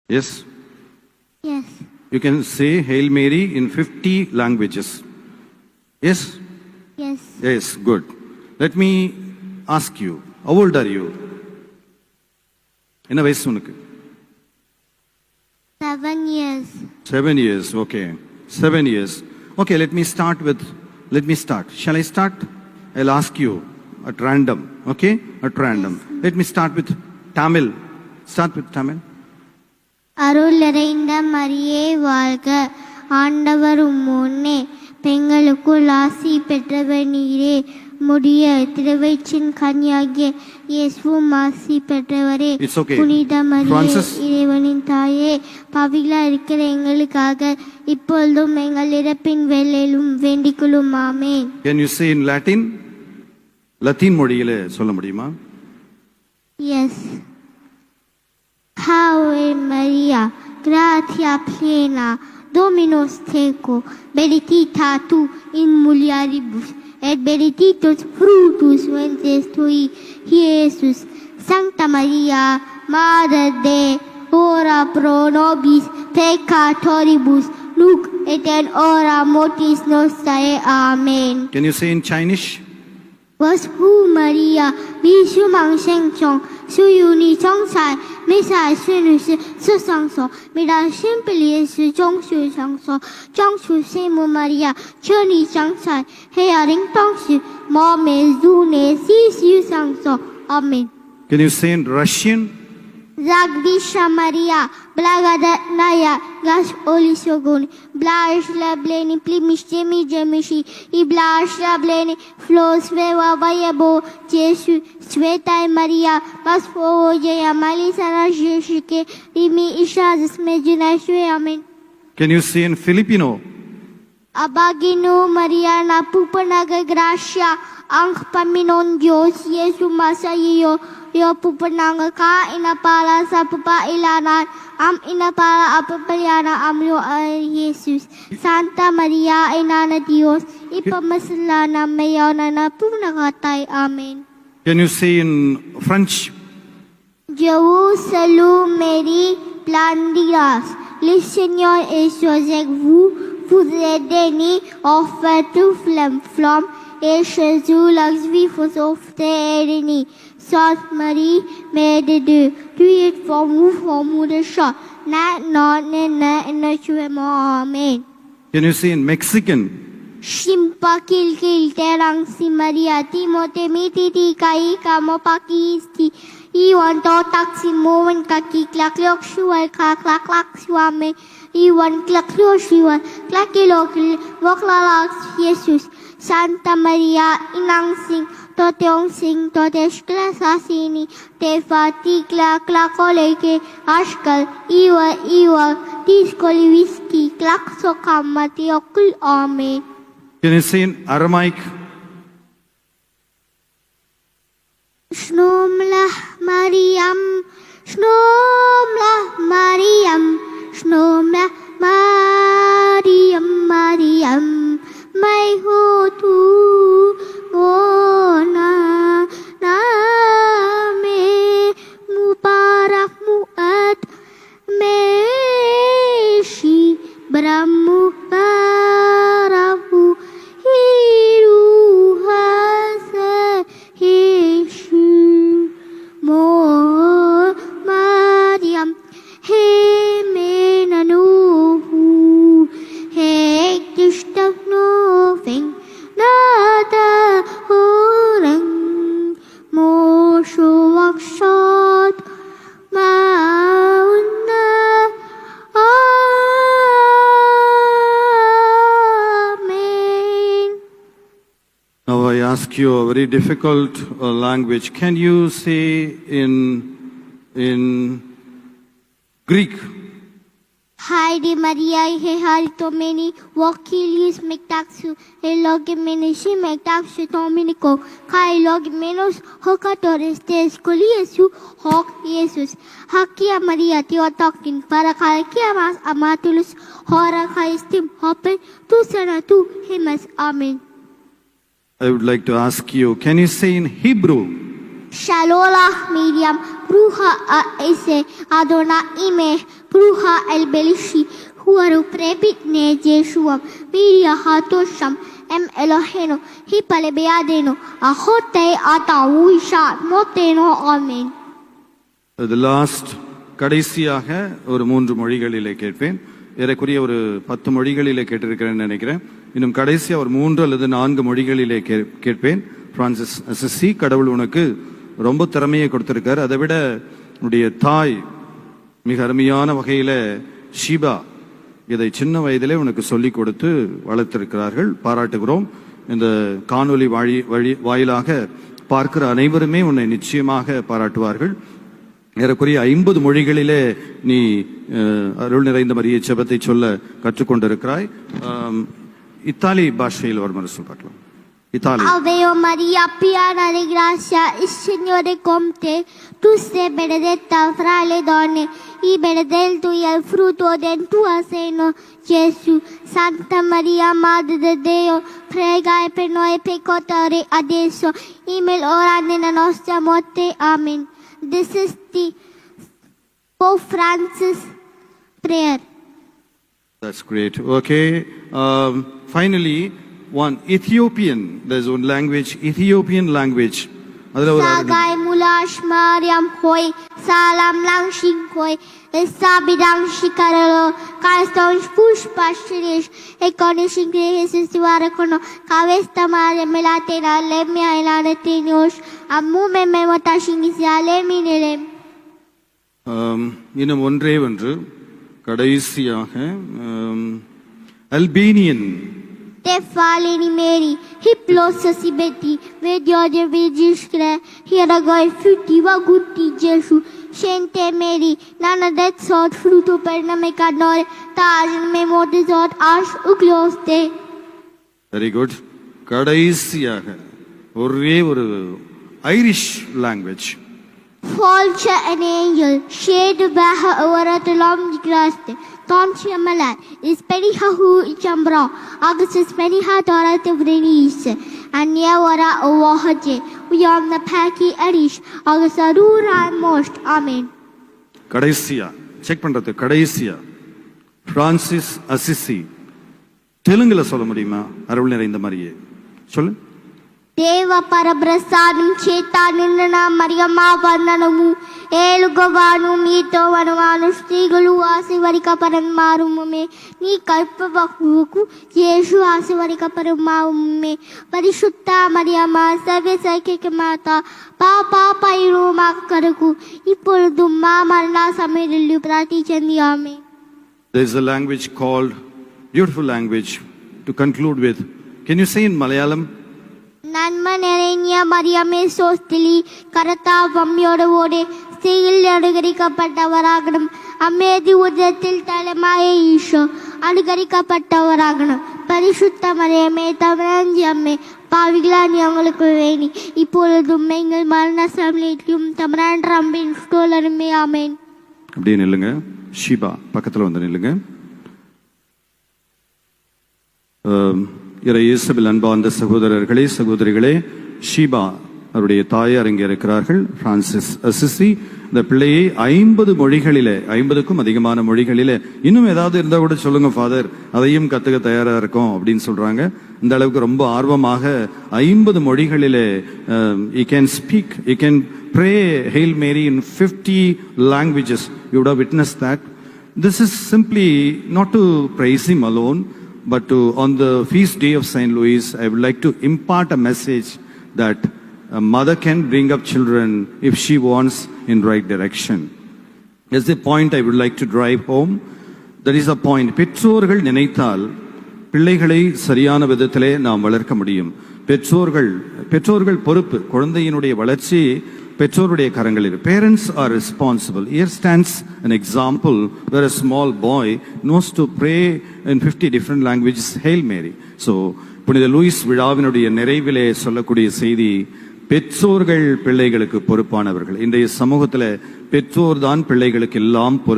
Yes? Yes. You can say Hail Mary in 50 languages. Yes? Yes. Yes, good. Let me ask you, how old are you? என்ன வயசு உனக்கு? 7 years. 7 years, okay. 7 years. Okay, let me start. Shall I start? I'll ask you at random, okay? At random. Yes. Let me start with Tamil. Start with Tamil. அருள் நிறைந்த மரியே வாழ்க, ஆண்டவர் உம்முன்னே பெண்களுக்குள் ஆசி பெற்றவர் நீரே, முடிய திருவயிற்றின் கன்னியாகிய இயேசுவும் ஆசி பெற்றவரே. It's okay. புனித மரியே Francis. இறைவனின் தாயே, பாவிகளா இருக்கிற எங்களுக்காக இப்பொழுதும் எங்கள் இறப்பின் வேளையிலும் வேண்டிக்கொள்ளும். ஆமென். Can you say in Latin? Latin மொழியில சொல்ல முடியுமா? Yes. Ave Maria, gratia plena, Dominus tecum, benedicta tu in mulieribus, et benedictus fructus ventris tui, Iesus. Sancta Maria, Mater Dei, ora pro nobis peccatoribus, nunc et in hora mortis nostrae. Amen. Can you say in Chinese? 我是Maria，必须忙圣中，属于你中才，没才是女士是上手，没到新不离是中学上手，中学圣母玛利亚，求你上才，黑暗灵当时，莫美如你西西上手，阿门。Can you say in Russian? Zagdisha Maria, Blagodatnaya, Gash Olisogoni, Blash Lableni, Plimish Jemi Jemishi, I Blash Lableni, Flows Veva Vayabo, Jesu, Sveta Maria, Maspo Jaya, Malisana Jeshike, Imi Ishazis Medjunashwe, Amen. Can you say in Filipino? Abagino Maria na pupanaga gracia, ang Paminon Diyos, Yesu Masayo, yo pupananga ka, inapala sa papailanan, inapala apapaliana amyo ay Jesus. Santa Maria, Ina na Diyos, ipamasala na mayaw na napunakatay. Amen. Can you say in French? Jerusalem, Marie, pleine de grâce, le Seigneur est avec vous. Vous êtes bénie, offert tout flamme, et Jésus, l'ex-vie, vous offrez béni. Sainte Marie, Mère de Dieu, tu es formou de chat, non, Amen. Can you say in Mexican? Shimpa kil terang si Maria, Timote mititi kai kamo pakisti. Iwan to taksi momen kaki klak lok shual klak suame. Iwan klak lok shual klak lok woklalak Jesus. Santa Maria inang sing toteong sing totes klasasini te fati klak koleke ashkal iwa tiskoli whisky klak sokamati okul. Amen. Can you say in Aramaic? Shnomlah Mariam, Shnomlah Mariam, Shnomlah Mariam, Mariam, mai ho tu ona name mubarak muat meshi bramu barahu hiru hasa hishu mo Mariam he menanuhu he kishtak noving nada orang mo shuwak shot mauna. Amen. Now I ask you a very difficult language. Can you say in Greek? Haide Maria he haritomeni wakilius mektaxu elogemenesi mektaxu dominico kai logemenos hokatores tes coliesu hok Jesus hakia Maria teotokin para kalkia mas amatulus hora kaistim hopen tu sana tu hemas. Amen. I would like to ask you, can you say in Hebrew? Shalolah Miriam, Bruha Ese, Adona Ime, el belishi huaru prepit ne jeshuam viria hatosham em eloheno hipale beadeno ahote ata uisha moteno amen. The last கடைசியாக ஒரு 3 மொழிகளிலே கேட்பேன். ஏறக்குறைய ஒரு 10 மொழிகளிலே கேட்டிருக்கிறேன்னு நினைக்கிறேன். இன்னும் கடைசியா ஒரு 3 அல்லது 4 மொழிகளிலே கேட்பேன். பிரான்சிஸ் அசிசி, கடவுள் உனக்கு ரொம்ப திறமையை கொடுத்திருக்காரு. அதை விட உன்னுடைய தாய் மிக அருமையான வகையில ஷீபா இதை சின்ன வயதிலே உனக்கு சொல்லிக் கொடுத்து வளர்த்திருக்கிறார்கள். பாராட்டுகிறோம். இந்த காணொலி வாயிலாக பார்க்கிற அனைவருமே உன்னை நிச்சயமாக பாராட்டுவார்கள். ஏறக்குறைய 50 மொழிகளிலே நீ அருள் நிறைந்த மரியே ஜெபத்தை சொல்ல கற்றுக்கொண்டிருக்கிறாய். இத்தாலி பாஷையில் ஒரு முறை சொல்ல பார்க்கலாம். Italia. Ave Maria, piena di grazia, il Signore è con te. Tu sei benedetta fra le donne, e benedetto è il frutto del tuo seno, Gesù. Santa Maria, Madre di Dio, prega per noi peccatori adesso e nell'ora della nostra morte. Amen. This is the Pope Francis prayer. That's great. Okay. Finally, one Ethiopian. There's one language, Ethiopian language. Sagay mulash Mariam hoy, salam lang shing hoy, sabidang shikaralo, kaiston pushpashirish, ekonishing Jesus warakono, kavesta mare melatena, lemia ilanetinosh, amume memotashing is aleminelem. இன்னும் ஒன்றே ஒன்று கடைசியாக Albanian. Te faleni Mary, hiplossasi Betty, vedio de vigiskre, hieragoi frutti va gutti Gesù, scente Mary, nana det sort frutto per name cadore, taj me mode sort ash ucloste. Very good. கடைசியாக ஒரே ஒரு Irish language. Falche an angel, shade baha over the long graste. Tomchi amalat is periha hu chambra, August is periha dora to release, and yawara owahaje, we on the paki arish, August arura most. Amen. கடைசியா check பண்றது கடைசியா Francis Assisi தெலுங்குல சொல்ல முடியுமா? அருள் நிறைந்த மரியே சொல்லு. దేవ పరప్రసాదం చేత నిన్న మరియమ్మ వందనము ఏలుగవాను మీతో వనవాను స్త్రీలు ఆశీర్వదిక పరమారుమే నీ కల్పవకు యేసు ఆశీర్వదిక పరమారుమే పరిశుద్ధ మరియమ్మ సర్వసైకిక మాత పాపైరు మా కొరకు ఇప్పుడు మా మరణ సమయంలో ప్రార్థించండి. ఆమేన్. There is a language called, beautiful language to conclude with. Can you say in Malayalam? നന്മ നിറഞ്ഞ മറിയമേ സ്വസ്തിലി കർത്താവ് അമ്മയോടുകൂടെ സ്ത്രീകൾ അനുകരിക്കപ്പെട്ടവരാകണം അമ്മേതി ഉദരത്തിൽ തലമായ ഈശോ അനുകരിക്കപ്പെട്ടവരാകണം പരിശുദ്ധ മറിയമേ തമ്പുരാന്റെ അമ്മേ പാവികളായ ഞങ്ങൾക്ക് വേണ്ടി ഇപ്പോഴും എങ്ങൾ മരണസമയത്തിലും തമ്പുരാന്റെ അമ്മേൻ സ്തോത്രമേ. ആമേൻ. அப்படியே நில்லுங்க. ஷீபா பக்கத்துல வந்து நில்லுங்க. இயேசுவில் அன்பார்ந்த சகோதரர்களே சகோதரிகளே, ஷீபா அவருடைய தாயார் இங்கே இருக்கிறார்கள். பிரான்சிஸ் அசிசி இந்த பிள்ளையை 50 மொழிகளிலே 50க்கும் அதிகமான மொழிகளிலே இன்னும் ஏதாவது இருந்தா கூட சொல்லுங்க ஃபாதர், அதையும் கத்துக்க தயாரா இருக்கோம் அப்படின்னு சொல்றாங்க. இந்த அளவுக்கு ரொம்ப ஆர்வமாக 50 மொழிகளிலே you can speak, you can pray Hail Mary in 50 languages. You would have witnessed that. This is simply not to praise him alone, but on the feast day of Saint Louis, I would like to impart a message that a mother can bring up children if she wants in right direction. That's the point I would like to drive home. That is the point. பெற்றோர்கள் நினைத்தால் பிள்ளைகளை சரியான விதத்திலே நாம் வளர்க்க முடியும். பெற்றோர்கள் பொறுப்பு. குழந்தையினுடைய வளர்ச்சி பெற்றோருடைய கரங்களில். Parents are responsible. Here stands an example where a small boy knows to pray in 50 different languages Hail Mary. So புனித லூயிஸ் விழாவினுடைய நிறைவிலே சொல்லக்கூடிய செய்தி, பெற்றோர்கள் பிள்ளைகளுக்கு பொறுப்பானவர்கள். இன்றைய சமூகத்தில் பெற்றோர் தான் பிள்ளைகளுக்கு எல்லாம் பொறுப்பு.